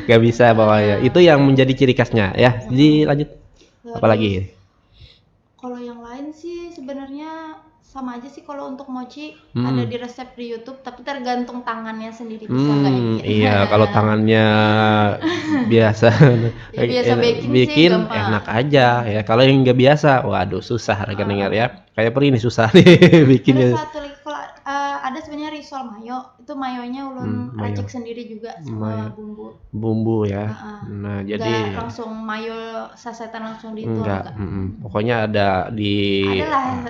[SPEAKER 1] Gak bisa pokoknya. Itu yang menjadi ciri khasnya ya. Jadi lanjut. Apalagi?
[SPEAKER 2] Kalau yang lain sih sebenarnya sama aja sih. Kalau untuk mochi ada di resep di YouTube, tapi tergantung tangannya sendiri bisa nggak ya.
[SPEAKER 1] Iya, kalau tangannya biasa bikin enak aja ya. Kalau yang nggak biasa, waduh susah harga dengar ya. Kayak ini susah nih bikinnya.
[SPEAKER 2] Ada satu lagi kalau ada sebenarnya risol mayo, itu mayonya ulun racik sendiri juga sama
[SPEAKER 1] bumbu ya. Nah jadi
[SPEAKER 2] langsung mayo sasetan langsung di itu
[SPEAKER 1] enggak. Pokoknya ada di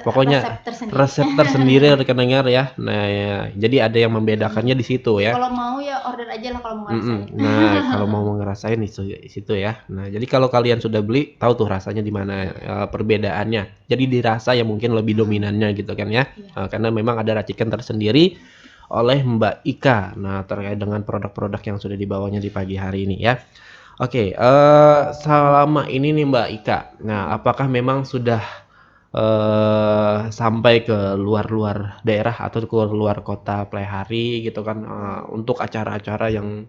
[SPEAKER 1] pokoknya resep tersendiri rekan dengar ya. Nah ya, jadi ada yang membedakannya di situ ya.
[SPEAKER 2] Kalau mau ya order aja lah kalau mau ngerasain.
[SPEAKER 1] Nah kalau mau ngerasain di situ ya. Nah jadi kalau kalian sudah beli tahu tuh rasanya di mana perbedaannya. Jadi dirasa ya mungkin lebih dominannya gitu kan ya. Karena memang ada racikan tersendiri oleh Mbak Ika. Nah terkait dengan produk-produk yang sudah dibawanya di pagi hari ini ya. Oke, selama ini nih Mbak Ika. Nah apakah memang sudah sampai ke luar daerah atau ke luar kota Plehari gitu kan untuk acara-acara yang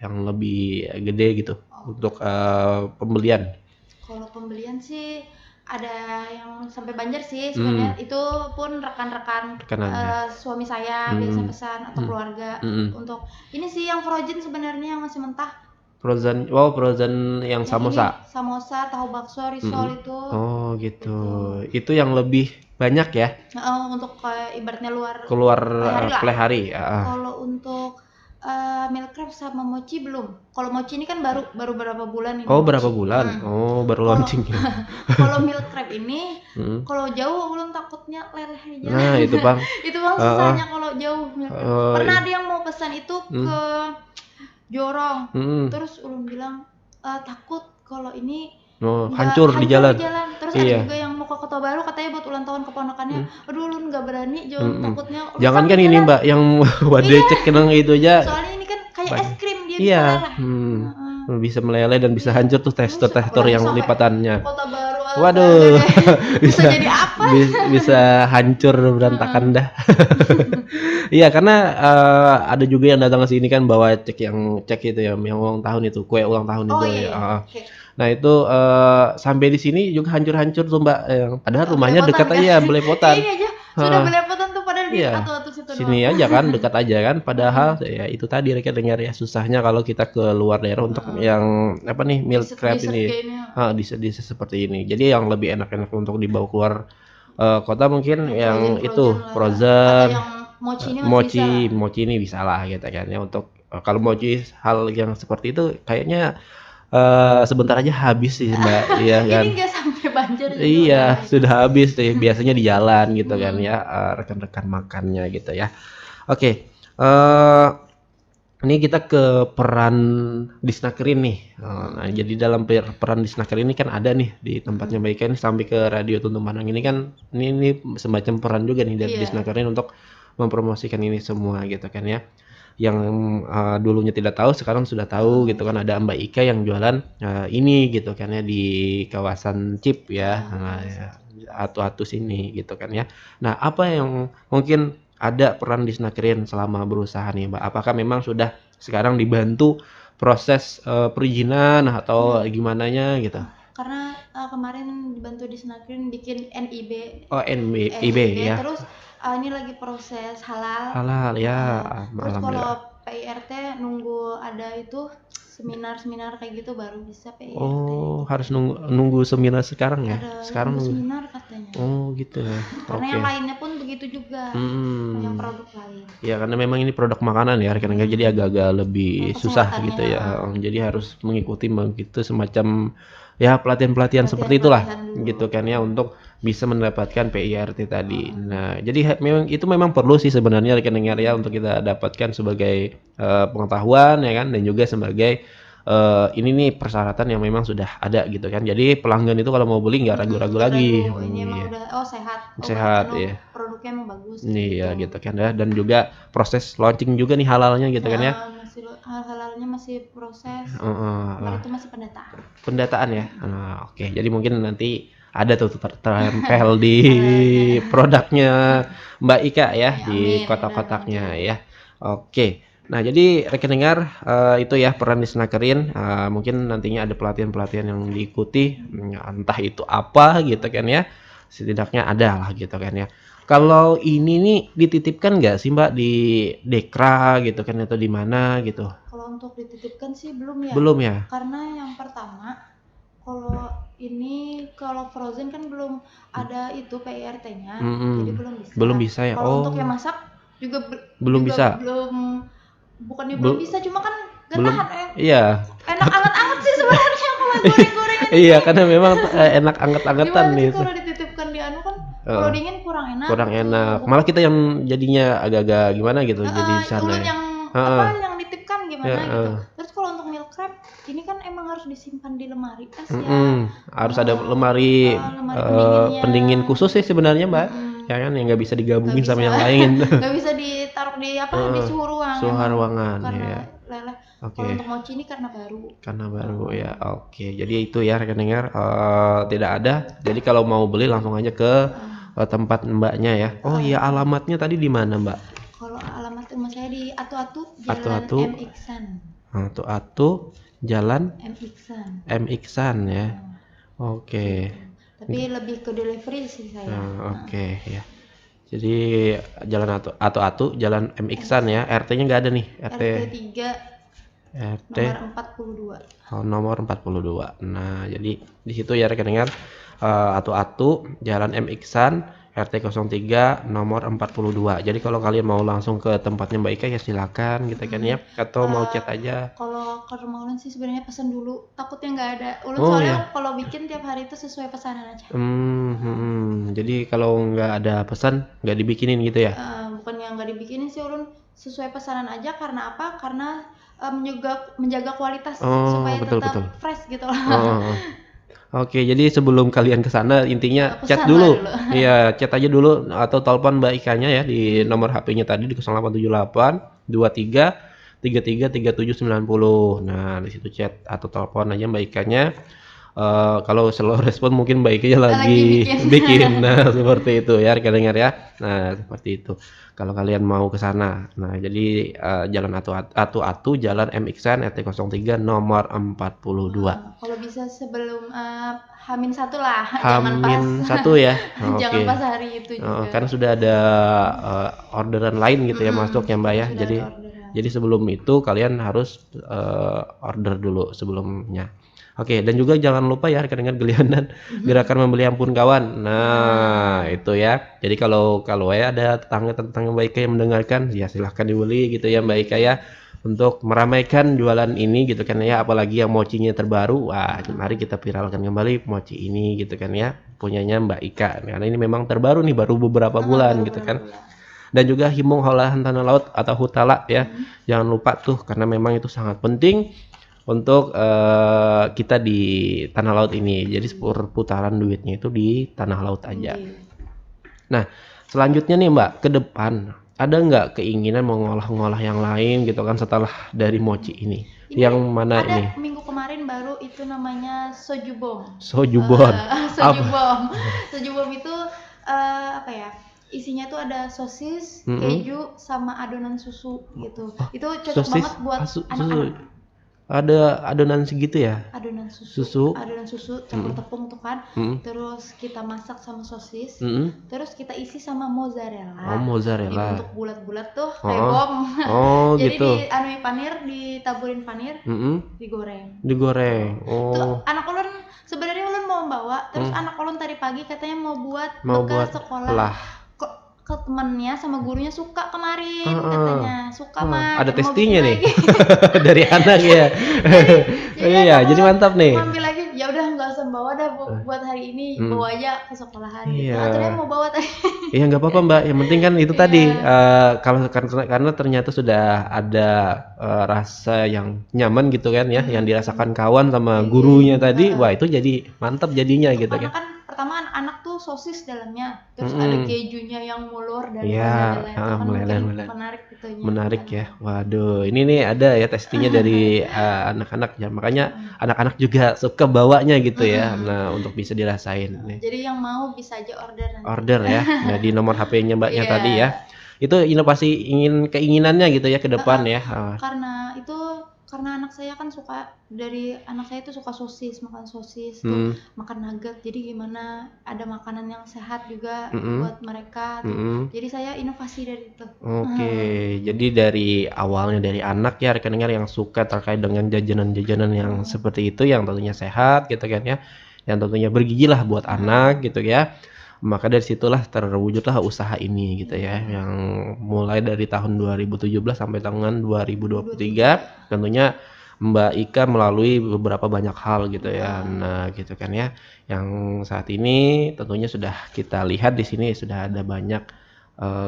[SPEAKER 1] lebih gede gitu untuk pembelian?
[SPEAKER 2] Kalau pembelian sih ada yang sampai Banjar sih sebenarnya. Itu pun rekan-rekan suami saya biasa pesan atau keluarga untuk ini sih yang frozen sebenarnya yang masih mentah.
[SPEAKER 1] Frozen, frozen yang samosa.
[SPEAKER 2] Ini samosa, tahu bakso, risol itu.
[SPEAKER 1] Oh gitu. Itu yang lebih banyak ya?
[SPEAKER 2] Untuk kayak ibaratnya
[SPEAKER 1] keluar
[SPEAKER 2] hari.
[SPEAKER 1] hari.
[SPEAKER 2] Kalau untuk meal crab sama mochi belum. Kalau mochi ini kan baru berapa bulan ini.
[SPEAKER 1] Oh, berapa bulan? Oh, baru launching ya.
[SPEAKER 2] Kalau meal crab ini kalau jauh belum, takutnya leleh aja.
[SPEAKER 1] Nah, itu Bang.
[SPEAKER 2] Itu Bang susahnya kalau jauh meal crab. Pernah ada yang mau pesan itu ke Jorong. Terus ulun bilang takut kalau ini
[SPEAKER 1] hancur di jalan.
[SPEAKER 2] Terus ada juga yang mau ke Kota Baru, katanya buat ulang tahun keponakannya. Aduh, ulun nggak berani, jauh takutnya.
[SPEAKER 1] Jangan kan ini Mbak, yang wadai cek kenang itu aja.
[SPEAKER 2] Soalnya ini kan kayak es krim, dia
[SPEAKER 1] iya.
[SPEAKER 2] bisa
[SPEAKER 1] meleleh dan bisa hancur tuh tekstur yang lipatannya.
[SPEAKER 2] Kota Baru.
[SPEAKER 1] Waduh.
[SPEAKER 2] bisa jadi apa?
[SPEAKER 1] bisa hancur berantakan dah. Iya, karena ada juga yang datang ke sini kan bawa cek itu ya, yang ulang tahun itu, kue ulang tahun itu ya. Nah itu sampai di sini juga hancur-hancur tuh Mbak, padahal rumahnya dekat aja, belepotan.
[SPEAKER 2] Ini aja sudah belepotan tuh, padahal di atu-atu situ
[SPEAKER 1] sini doang. Aja kan, dekat aja kan, padahal ya itu tadi mereka dengar ya, susahnya kalau kita ke luar daerah untuk yang apa nih, meal crab ini. Di seperti ini. Jadi yang lebih enak-enak untuk dibawa keluar kota mungkin yang itu frozen. Mochi ini bisa lah gitu kan ya, untuk kalau mochi hal yang seperti itu kayaknya sebentar aja habis sih Mbak. Iya kan.
[SPEAKER 2] Ini nggak sampai banjir.
[SPEAKER 1] Iya, sudah habis tuh. Biasanya di jalan gitu kan ya, rekan-rekan makannya gitu ya. Oke, ini kita ke peran Disnakerin nih. Nah, jadi dalam peran Disnakerin ini kan ada nih di tempatnya Mbak Ika ini, sampai ke Radio Tuntung Panang ini kan, ini semacam peran juga nih dari Disnakerin untuk mempromosikan ini semua gitu kan ya. Yang dulunya tidak tahu sekarang sudah tahu gitu kan, ada Mbak Ika yang jualan ini gitu kan ya di kawasan Cip ya, atu-atu sini gitu kan ya. Nah, apa yang mungkin ada peran Disnakerin selama berusaha nih Mbak? Apakah memang sudah sekarang dibantu proses perizinan atau gimana nya gitu?
[SPEAKER 2] Karena kemarin dibantu Disnakerin bikin NIB.
[SPEAKER 1] Oh, NIB ya.
[SPEAKER 2] Terus ini lagi proses halal
[SPEAKER 1] ya.
[SPEAKER 2] Terus kalau PIRT nunggu ada itu seminar kayak gitu baru bisa PIRT.
[SPEAKER 1] Oh, harus nunggu seminar sekarang ya? Sekarang
[SPEAKER 2] nunggu seminar katanya.
[SPEAKER 1] Oh gitu ya.
[SPEAKER 2] Karena yang lainnya pun begitu juga. Yang produk lain. Ya
[SPEAKER 1] karena memang ini produk makanan ya, rekan-rekan, jadi agak-agak lebih susah gitu ya. Jadi harus mengikuti begitu semacam ya pelatihan seperti itulah gitu kan ya, untuk bisa mendapatkan PIRT tadi. Nah, jadi memang perlu sih sebenarnya rekan-rekan ya, untuk kita dapatkan sebagai pengetahuan ya kan, dan juga sebagai ini nih persyaratan yang memang sudah ada gitu kan. Jadi pelanggan itu kalau mau beli nggak ragu-ragu lagi.
[SPEAKER 2] Ini emang udah
[SPEAKER 1] sehat ya.
[SPEAKER 2] Produknya emang bagus.
[SPEAKER 1] Iya gitu kan ya, dan juga proses launching juga nih halalnya gitu kan ya.
[SPEAKER 2] Halalnya masih proses. Itu masih pendataan.
[SPEAKER 1] Pendataan ya. Oke. Jadi mungkin nanti ada tuh tertempel di produknya Mbak Ika ya, di kotak-kotaknya ya. Oke. Nah, jadi rekan dengar itu ya peran Disnakerin. Mungkin nantinya ada pelatihan-pelatihan yang diikuti, entah itu apa gitu kan ya. Setidaknya ada lah gitu kan ya. Kalau ini nih dititipkan nggak sih Mbak di Dekra gitu kan, atau di mana gitu?
[SPEAKER 2] Kalau untuk dititipkan sih belum ya.
[SPEAKER 1] Belum ya?
[SPEAKER 2] Karena yang pertama, kalau frozen kan belum ada itu PIRT-nya, jadi belum bisa.
[SPEAKER 1] Belum bisa ya.
[SPEAKER 2] Kalau untuk yang masak juga
[SPEAKER 1] belum bisa.
[SPEAKER 2] Bukannya belum bisa, cuma kan gak tahan.
[SPEAKER 1] Iya.
[SPEAKER 2] Enak anget-anget sih sebenarnya kalau goreng-gorengan.
[SPEAKER 1] Iya, karena memang enak anget-angetan nih.
[SPEAKER 2] Kalau dititipkan di anu kan, kalau dingin kurang enak.
[SPEAKER 1] Malah kita yang jadinya agak-agak gimana gitu, jadi di sana.
[SPEAKER 2] Yang dititipkan gimana gitu. Terus kalau untuk meal crab ini kan emang harus disimpan di lemari es ya.
[SPEAKER 1] Harus ada lemari pendingin khusus sih sebenarnya Mbak. Ya kan, yang nggak bisa digabungin sama yang lain.
[SPEAKER 2] Nggak bisa ditaruh di di suhu ruangan.
[SPEAKER 1] Suhu ruangan ya.
[SPEAKER 2] Leleh. Kalau untuk mochi ini karena baru ya. Oke. Jadi itu ya rekan dengar, tidak ada. Jadi kalau mau beli langsung aja ke tempat Mbaknya ya. Oh iya, alamatnya tadi di mana Mbak? Kalau alamat rumah saya di Atu-Atu Jalan M Iksan.
[SPEAKER 1] Atu-Atu Jalan M Iksan ya. Oke.
[SPEAKER 2] Tapi lebih ke delivery sih saya.
[SPEAKER 1] Oke ya. Jadi Jalan Atu-Atu Jalan M Iksan ya. RT-nya nggak ada nih.
[SPEAKER 2] RT 3
[SPEAKER 1] RT
[SPEAKER 2] nomor 42.
[SPEAKER 1] nomor 42. Nah, jadi di situ ya rekan-rekan, Atu-Atu, Jalan M. Iksan, RT 03 nomor 42. Jadi kalau kalian mau langsung ke tempatnya Mbak Ika ya silakan gitu kan ya, atau mau chat aja.
[SPEAKER 2] Kalau ke rumah ulun sih sebenarnya pesan dulu, takutnya nggak ada. Ulun
[SPEAKER 1] Oh
[SPEAKER 2] soalnya
[SPEAKER 1] ya.
[SPEAKER 2] kalau bikin tiap hari itu sesuai pesanan aja.
[SPEAKER 1] Jadi kalau nggak ada pesan nggak dibikinin gitu ya?
[SPEAKER 2] Bukan yang nggak dibikinin sih, ulun sesuai pesanan aja. Karena apa? Karena menjaga kualitas supaya
[SPEAKER 1] Betul
[SPEAKER 2] tetap
[SPEAKER 1] betul.
[SPEAKER 2] fresh gitu loh.
[SPEAKER 1] Oke, jadi sebelum kalian ke sana intinya chat
[SPEAKER 2] Pesan lah
[SPEAKER 1] dulu.
[SPEAKER 2] dulu.
[SPEAKER 1] Iya, chat aja dulu atau telepon Mbak Ikanya ya di nomor HP-nya tadi di 0878 23 33 3790. Nah, di situ chat atau telepon aja Mbak Ikanya. Kalau slow respon mungkin Mbak Ikanya lagi bikin. Nah, seperti itu ya, rekan dengar ya. Nah, seperti itu. Kalau kalian mau ke sana. Nah, jadi Jalan Atu-Atu, Jalan M. Iksan, RT 03 nomor 42.
[SPEAKER 2] Kalau bisa sebelum H-1 lah, jangan pas
[SPEAKER 1] H-1 ya.
[SPEAKER 2] jangan
[SPEAKER 1] Oke.
[SPEAKER 2] pas hari itu juga.
[SPEAKER 1] Karena sudah ada orderan lain gitu ya masuk ya Mbak ya.
[SPEAKER 2] Sudah
[SPEAKER 1] Jadi
[SPEAKER 2] ada orderan.
[SPEAKER 1] jadi sebelum itu kalian harus order dulu sebelumnya. Oke, dan juga jangan lupa ya rekan-rekan Gelianan gerakan membeli ampun kawan. Nah, itu ya. Jadi kalau ya ada tetangga-tetangga Mbak Ika yang mendengarkan, ya silahkan dibeli gitu ya Mbak Ika ya. Untuk meramaikan jualan ini gitu kan ya, apalagi yang mochinya terbaru. Wah, mari kita viralkan kembali mochi ini gitu kan ya, punyanya Mbak Ika. Karena ini memang terbaru nih, baru beberapa bulan gitu kan. Dan juga himung olahan tanah laut atau hutala ya. Jangan lupa tuh karena memang itu sangat penting untuk kita di tanah laut ini. Jadi perputaran duitnya itu di tanah laut aja. Nah, selanjutnya nih Mbak, ke depan ada nggak keinginan mau ngolah-ngolah yang lain gitu kan setelah dari mochi ini? Yang mana
[SPEAKER 2] ada
[SPEAKER 1] ini?
[SPEAKER 2] Minggu kemarin baru itu namanya sojubom.
[SPEAKER 1] Sojubon.
[SPEAKER 2] Sojubom itu apa ya? Isinya tuh ada sosis, keju, sama adonan susu gitu. Itu cocok banget buat anak-anak.
[SPEAKER 1] Ada adonan segitu ya?
[SPEAKER 2] Adonan susu campur tepung tuh kan. Terus kita masak sama sosis. Terus kita isi sama mozzarella.
[SPEAKER 1] Mozzarella.
[SPEAKER 2] Dibentuk bulat-bulat tuh kayak bom. Jadi
[SPEAKER 1] gitu.
[SPEAKER 2] ditaburin panir, digoreng.
[SPEAKER 1] Oh.
[SPEAKER 2] Tuh anak ulun sebenarnya ulun mau bawa, terus anak ulun tadi pagi katanya mau buat sekolah. Ke temennya sama gurunya suka kemarin katanya suka mah
[SPEAKER 1] ada testingnya nih dari anak ya. Iya, jadi mantap nih.
[SPEAKER 2] Ngambil lagi ya udah nggak usah bawa dah buat hari ini, bawa aja ke sekolahan gitu. Akhirnya mau bawa tadi.
[SPEAKER 1] Iya nggak apa-apa Mbak, yang penting kan itu tadi karena ternyata sudah ada rasa yang nyaman gitu kan ya, yang dirasakan kawan sama gurunya tadi. Wah itu jadi mantap jadinya gitu kan.
[SPEAKER 2] Pertama anak tuh sosis dalamnya, terus ada kejunya yang mulur dari meleleh, menarik gitunya.
[SPEAKER 1] Menarik ya. Waduh, ini nih ada ya testingnya dari anak-anak ya. Makanya anak-anak juga suka bawanya gitu ya. Nah, untuk bisa dirasain.
[SPEAKER 2] Jadi yang mau bisa aja order nanti.
[SPEAKER 1] Order ya. Nah, di nomor HP-nya Mbaknya tadi ya. Itu inovasi keinginannya gitu ya ke depan ya.
[SPEAKER 2] Karena anak saya kan anak saya tuh suka sosis, makan sosis, tuh makan nugget. Jadi gimana ada makanan yang sehat juga buat mereka tuh. Jadi saya inovasi dari itu.
[SPEAKER 1] Oke, jadi dari awalnya dari anak ya rekan-rekan yang suka terkait dengan jajanan-jajanan yang seperti itu yang tentunya sehat gitu kan ya. Yang tentunya bergizi lah buat anak gitu ya. Maka dari situlah terwujudlah usaha ini gitu ya, yang mulai dari tahun 2017 sampai tahun 2023 tentunya Mbak Ika melalui beberapa banyak hal gitu ya. Nah, gitu kan ya. Yang saat ini tentunya sudah kita lihat di sini sudah ada banyak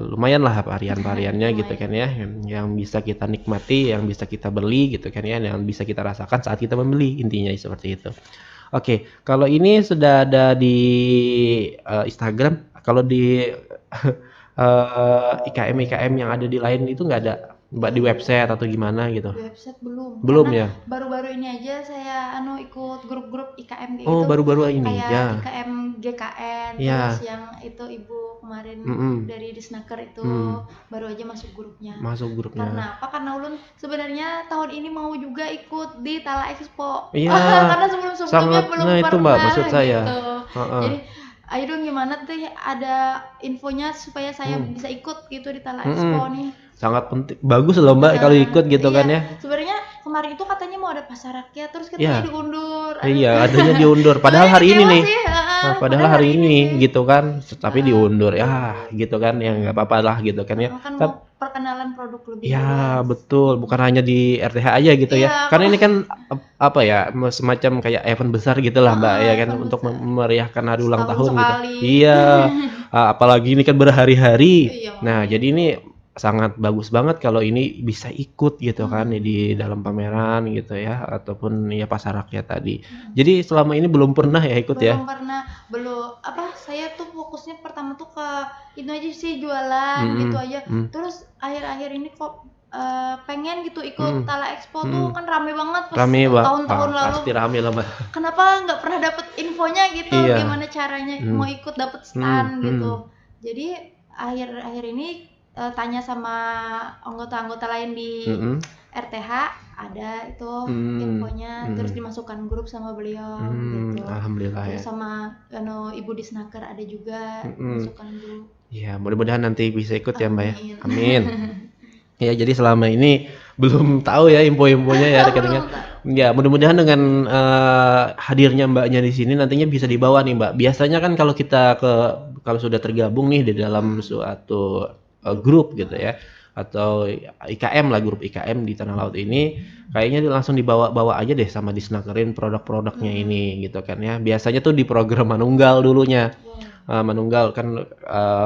[SPEAKER 1] lumayan lah varian-variannya gitu kan ya, yang bisa kita nikmati, yang bisa kita beli gitu kan ya, yang bisa kita rasakan saat kita membeli, intinya seperti itu. Oke, kalau ini sudah ada di Instagram, kalau di IKM yang ada di lain itu nggak ada Mbak di website atau gimana gitu?
[SPEAKER 2] Di website belum.
[SPEAKER 1] Belum
[SPEAKER 2] Karena
[SPEAKER 1] ya?
[SPEAKER 2] baru-baru ini aja saya ikut grup-grup IKM kayak
[SPEAKER 1] Oh,
[SPEAKER 2] gitu.
[SPEAKER 1] baru-baru ini
[SPEAKER 2] kayak
[SPEAKER 1] ya.
[SPEAKER 2] IKM GKN,
[SPEAKER 1] Ya.
[SPEAKER 2] terus yang itu ibu kemarin dari Disnaker itu baru aja masuk grupnya. Karena apa? Karena ulun sebenarnya tahun ini mau juga ikut di Tala Expo.
[SPEAKER 1] Iya.
[SPEAKER 2] Karena sebelum-sebelumnya belum pernah
[SPEAKER 1] itu Mbak maksud saya.
[SPEAKER 2] gitu. Jadi ayo dong gimana tuh ada infonya supaya saya bisa ikut gitu di Tala Expo nih.
[SPEAKER 1] Sangat penting, bagus loh Mbak kalau ikut gitu kan ya.
[SPEAKER 2] Sebenarnya kemarin itu katanya mau ada pasar rakyat, terus katanya
[SPEAKER 1] Iya.
[SPEAKER 2] diundur.
[SPEAKER 1] Iya, adanya diundur. Padahal hari ini
[SPEAKER 2] kecewa
[SPEAKER 1] nih.
[SPEAKER 2] sih,
[SPEAKER 1] Nah, padahal hari ini
[SPEAKER 2] sih.
[SPEAKER 1] gitu kan, tapi diundur. Ya,
[SPEAKER 2] Diundur.
[SPEAKER 1] gitu kan, ya nggak apa-apa lah gitu kan ya.
[SPEAKER 2] Kan
[SPEAKER 1] Kan
[SPEAKER 2] mau perkenalan produk lebih
[SPEAKER 1] ya,
[SPEAKER 2] luas.
[SPEAKER 1] betul, bukan hanya di RTH aja gitu ya.
[SPEAKER 2] Iya,
[SPEAKER 1] Karena ini kan apa ya, semacam kayak event besar gitulah Mbak ya kan
[SPEAKER 2] event
[SPEAKER 1] untuk
[SPEAKER 2] besar.
[SPEAKER 1] memeriahkan hari ulang
[SPEAKER 2] Setahun
[SPEAKER 1] tahun gitu.
[SPEAKER 2] sekali.
[SPEAKER 1] Iya, apalagi ini kan berhari-hari.
[SPEAKER 2] Iya,
[SPEAKER 1] Nah,
[SPEAKER 2] makanya.
[SPEAKER 1] jadi ini sangat bagus banget kalau ini bisa ikut gitu kan ya, di
[SPEAKER 2] Benar.
[SPEAKER 1] dalam pameran gitu ya ataupun ya pasar rakyat tadi. Jadi selama ini belum pernah ya ikut ya?
[SPEAKER 2] Belum pernah, saya tuh fokusnya pertama tuh ke itu aja sih, jualan gitu aja. Terus akhir-akhir ini kok pengen gitu ikut Tala Expo tuh, kan rame banget pas
[SPEAKER 1] Rame, Mbak.
[SPEAKER 2] tahun-tahun lalu.
[SPEAKER 1] Pasti rame lah, Mbak.
[SPEAKER 2] Kenapa nggak pernah dapet infonya gitu,
[SPEAKER 1] Iya.
[SPEAKER 2] gimana caranya mau ikut dapet stand gitu. Jadi akhir-akhir ini tanya sama anggota-anggota lain di RTH, ada itu infonya, terus dimasukkan grup sama beliau gitu.
[SPEAKER 1] Alhamdulillah ya.
[SPEAKER 2] Terus sama Ibu Disnaker ada juga masukkan grup.
[SPEAKER 1] Ya, mudah-mudahan nanti bisa ikut ya Mbak ya.
[SPEAKER 2] Amin.
[SPEAKER 1] Amin. Ya, jadi selama ini belum tahu ya info-infonya ya rekan-rekan. Ya, mudah-mudahan dengan hadirnya Mbaknya di sini nantinya bisa dibawa nih Mbak. Biasanya kan kalau kita kalau sudah tergabung nih di dalam suatu grup gitu ya, atau IKM lah, grup IKM di Tanah Laut ini, kayaknya langsung dibawa-bawa aja deh sama disnakerin produk-produknya ini gitu kan ya. Biasanya tuh di program Manunggal dulunya. Manunggal kan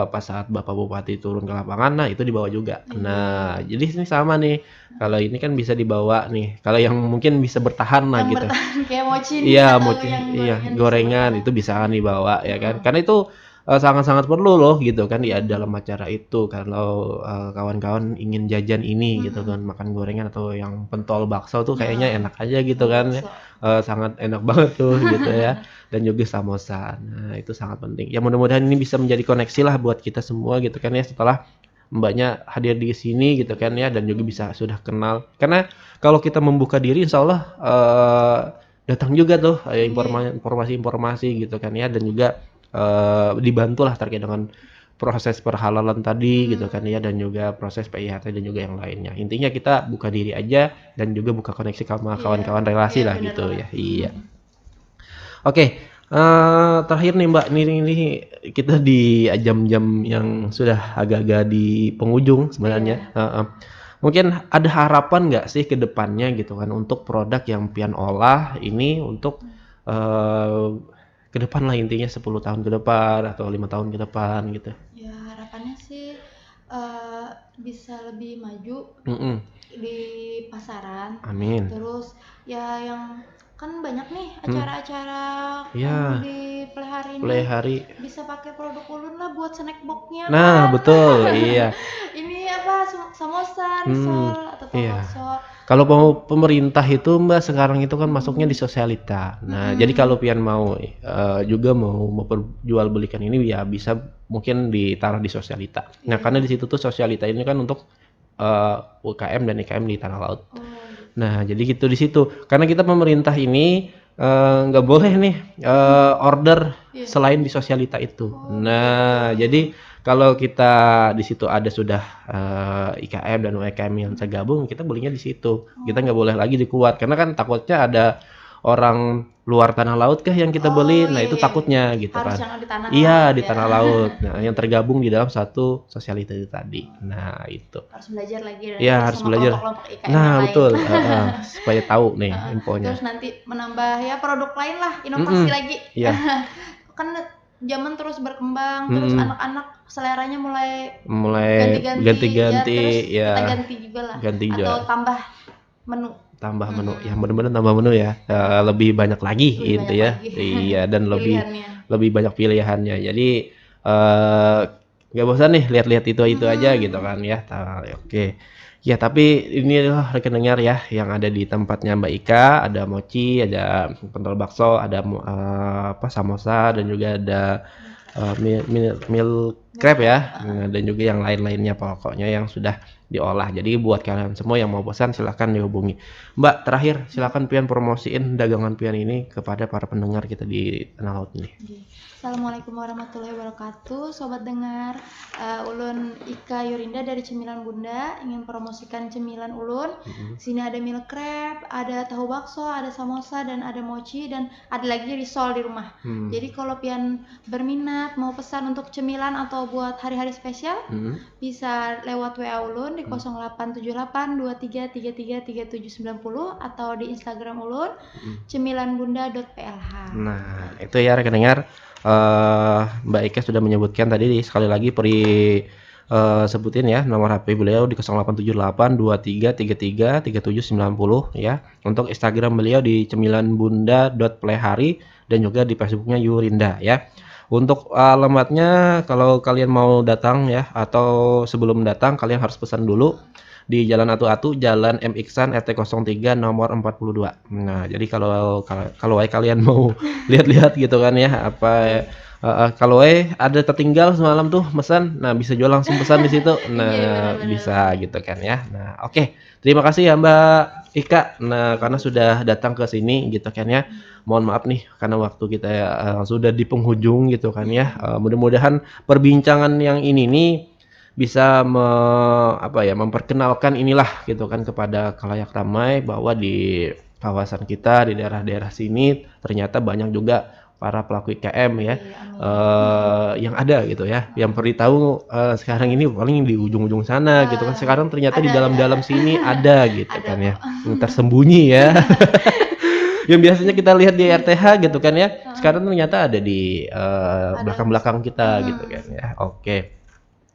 [SPEAKER 1] pas saat Bapak Bupati turun ke lapangan, nah itu dibawa juga. Nah, jadi ini sama nih. Kalau ini kan bisa dibawa nih. Kalau yang mungkin bisa bertahan lah
[SPEAKER 2] Yang
[SPEAKER 1] gitu.
[SPEAKER 2] bertahan kayak mochi
[SPEAKER 1] Iya,
[SPEAKER 2] atau
[SPEAKER 1] mochi,
[SPEAKER 2] yang
[SPEAKER 1] iya,
[SPEAKER 2] gorengan
[SPEAKER 1] gorengan itu bisa kan dibawa ya kan. Karena itu sangat-sangat perlu loh gitu kan di dalam acara itu. Kalau kawan-kawan ingin jajan ini gitu kan, makan gorengan atau yang pentol bakso tuh kayaknya enak aja gitu kan ya. Sangat enak banget tuh gitu ya. Dan juga samosa. Nah, itu sangat penting. Ya mudah-mudahan ini bisa menjadi koneksi lah buat kita semua gitu kan ya, setelah Mbaknya hadir di sini gitu kan ya, dan juga bisa sudah kenal. Karena kalau kita membuka diri insya Allah datang juga tuh informasi-informasi gitu kan ya, dan juga dibantulah terkait dengan proses perhalalan tadi gitu kan ya, dan juga proses PIHT dan juga yang lainnya. Intinya kita buka diri aja dan juga buka koneksi sama kawan-kawan relasi lah gitu ya. Iya. Oke, terakhir nih Mbak, ini kita di jam-jam yang sudah agak-agak di penghujung sebenarnya. Mungkin ada harapan nggak sih ke depannya gitu kan untuk produk yang Pian olah ini untuk ke depan lah, intinya 10 tahun ke depan atau 5 tahun ke depan gitu.
[SPEAKER 2] Ya harapannya sih bisa lebih maju di pasaran.
[SPEAKER 1] Amin.
[SPEAKER 2] Terus ya yang kan banyak nih acara-acara di Plehari ini, bisa pakai produk Ulun lah buat snack box-nya.
[SPEAKER 1] Nah, betul, iya.
[SPEAKER 2] Ini apa, samosa, risol atau bakso.
[SPEAKER 1] Kalau mau pemerintah itu Mbak sekarang itu kan masuknya di sosialita. Nah, jadi kalau Pian mau juga mau memperjualbelikan ini ya bisa mungkin ditaruh di sosialita. Nah, karena di situ tuh sosialita ini kan untuk UKM dan IKM di Tanah Laut. Nah, jadi gitu di situ. Karena kita pemerintah ini nggak boleh nih order selain di sosialita itu. Nah, jadi kalau kita di situ ada sudah IKM dan UKM yang tergabung, kita belinya di situ. Kita nggak boleh lagi dikuat, karena kan takutnya ada orang luar Tanah Laut kah yang kita beli. Nah, itu takutnya gitu
[SPEAKER 2] harus
[SPEAKER 1] kan.
[SPEAKER 2] yang di tanah
[SPEAKER 1] Iya,
[SPEAKER 2] laut,
[SPEAKER 1] di Tanah Laut. Nah, yang tergabung di dalam satu sosialita itu tadi. Nah, itu.
[SPEAKER 2] Harus belajar lagi
[SPEAKER 1] Iya, harus belajar.
[SPEAKER 2] kelompok-kelompok IKM
[SPEAKER 1] Nah,
[SPEAKER 2] yang
[SPEAKER 1] betul.
[SPEAKER 2] lain.
[SPEAKER 1] Supaya tahu nih infonya.
[SPEAKER 2] Terus nanti menambah ya produk lain lah, inovasi lagi.
[SPEAKER 1] Iya.
[SPEAKER 2] Kan zaman terus berkembang, terus anak-anak seleranya mulai
[SPEAKER 1] ganti-ganti,
[SPEAKER 2] terus
[SPEAKER 1] ya.
[SPEAKER 2] kita ganti juga lah.
[SPEAKER 1] Ganti
[SPEAKER 2] atau
[SPEAKER 1] juga.
[SPEAKER 2] tambah menu.
[SPEAKER 1] Ya mudah-mudahan tambah menu ya. Lebih banyak lagi gitu ya. Iya, dan lebih banyak pilihannya. Jadi nggak bosan nih lihat-lihat itu aja gitu kan ya. Oke. Ya, tapi ini adalah rekan dengar ya yang ada di tempatnya Mbak Ika, ada mochi, ada pentol bakso, ada samosa, dan juga ada milk crab ya, dan juga yang lain-lainnya pokoknya yang sudah diolah. Jadi buat kalian semua yang mau pesan silahkan dihubungi. Mbak, terakhir silahkan pian promosiin dagangan pian ini kepada para pendengar kita di Tanah Laut ini.
[SPEAKER 2] Assalamualaikum warahmatullahi wabarakatuh, sobat dengar. Ulun Ika Yurinda dari Cemilan Bunda ingin promosikan cemilan ulun. Sini ada milk crab, ada tahu bakso, ada samosa, dan ada mochi, dan ada lagi risol di rumah. Jadi kalau pian berminat mau pesan untuk cemilan atau buat hari-hari spesial, bisa lewat WA ulun di 087823333790 atau di Instagram ulun cemilanbunda.plh.
[SPEAKER 1] Nah, itu ya rekan dengar. Mbak Ika sudah menyebutkan tadi, sekali lagi sebutin ya nomor HP beliau di 087823333790 ya. Untuk Instagram beliau di cemilanbunda.plehari dan juga di Facebooknya Yurinda ya. Untuk alamatnya kalau kalian mau datang ya, atau sebelum datang kalian harus pesan dulu di Jalan Atu-Atu, Jalan M. Iksan, RT 03 nomor 42. Nah, jadi kalau kalian mau lihat-lihat gitu kan ya, kalau ada tertinggal semalam tuh pesan, nah bisa jual langsung pesan di situ. Nah, bisa gitu kan ya. Nah, oke. Terima kasih ya Mbak Ika. Nah, karena sudah datang ke sini gitu kan ya. Mohon maaf nih karena waktu kita sudah di penghujung gitu kan ya. Mudah-mudahan perbincangan yang ini nih bisa memperkenalkan inilah gitu kan kepada khalayak ramai bahwa di kawasan kita di daerah-daerah sini ternyata banyak juga para pelaku IKM ya, yang ada gitu ya, yang perlu tahu sekarang ini paling di ujung-ujung sana gitu kan, sekarang ternyata di dalam-dalam sini ada gitu kan ya, tersembunyi ya. Yang biasanya kita lihat di RTH gitu kan ya, sekarang ternyata ada di belakang-belakang kita gitu kan ya. Oke.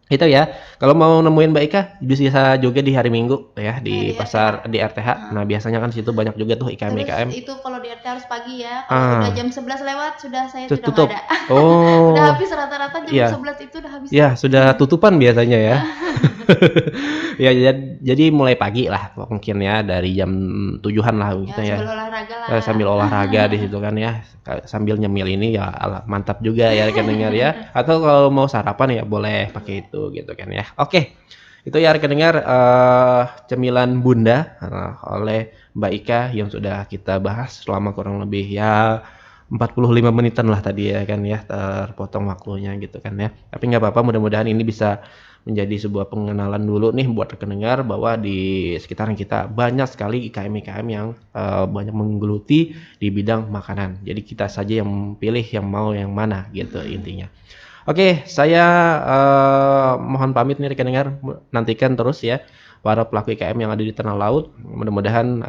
[SPEAKER 1] Itu ya, kalau mau nemuin Mbak Ika bisa juga di hari Minggu ya di pasar di RTH. Nah, biasanya kan situ banyak juga tuh IKM.
[SPEAKER 2] Itu kalau di RTH harus pagi ya. Kalau udah jam 11 lewat sudah
[SPEAKER 1] tutup.
[SPEAKER 2] nggak ada.
[SPEAKER 1] Oh.
[SPEAKER 2] Udah habis rata-rata jam 11 itu udah habis.
[SPEAKER 1] Ya, sudah tutupan biasanya ya. Ya, jadi mulai pagi lah mungkin ya, dari jam 7-an lah gitu ya.
[SPEAKER 2] Sambil olahraga lah.
[SPEAKER 1] Sambil olahraga di situ kan ya. Sambil nyemil ini ya mantap juga ya rekan dengar ya. Atau kalau mau sarapan ya boleh pakai itu gitu kan ya. Oke. Itu ya rekan dengar cemilan Bunda oleh Mbak Ika yang sudah kita bahas selama kurang lebih ya 45 menitan lah tadi ya kan ya, terpotong waktunya gitu kan ya. Tapi nggak apa-apa, mudah-mudahan ini bisa menjadi sebuah pengenalan dulu nih buat rekan dengar bahwa di sekitaran kita banyak sekali IKM-IKM yang banyak menggeluti di bidang makanan. Jadi kita saja yang pilih yang mau yang mana gitu intinya. Oke, saya mohon pamit nih rekan dengar, nantikan terus ya para pelaku IKM yang ada di Tanah Laut. Mudah-mudahan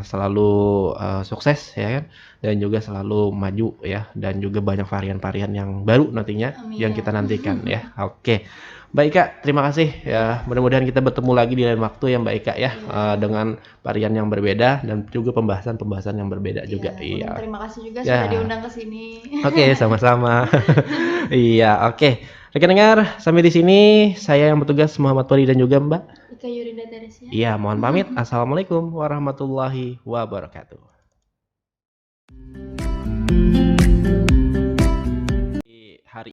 [SPEAKER 1] selalu sukses ya kan, dan juga selalu maju ya, dan juga banyak varian-varian yang baru nantinya. Amin. Yang kita nantikan ya. Oke. Mbak Ika, terima kasih ya. Mudah-mudahan kita bertemu lagi di lain waktu ya Mbak Ika ya, dengan varian yang berbeda dan juga pembahasan yang berbeda juga. Iya.
[SPEAKER 2] Terima kasih juga sudah diundang ke sini.
[SPEAKER 1] Oke, sama-sama. Iya, oke. Rekan dengar, sampai di sini saya yang bertugas Muhammad Pari dan juga Mbak
[SPEAKER 2] Ika Yurinda Teresia.
[SPEAKER 1] Iya, mohon pamit. Assalamualaikum warahmatullahi wabarakatuh.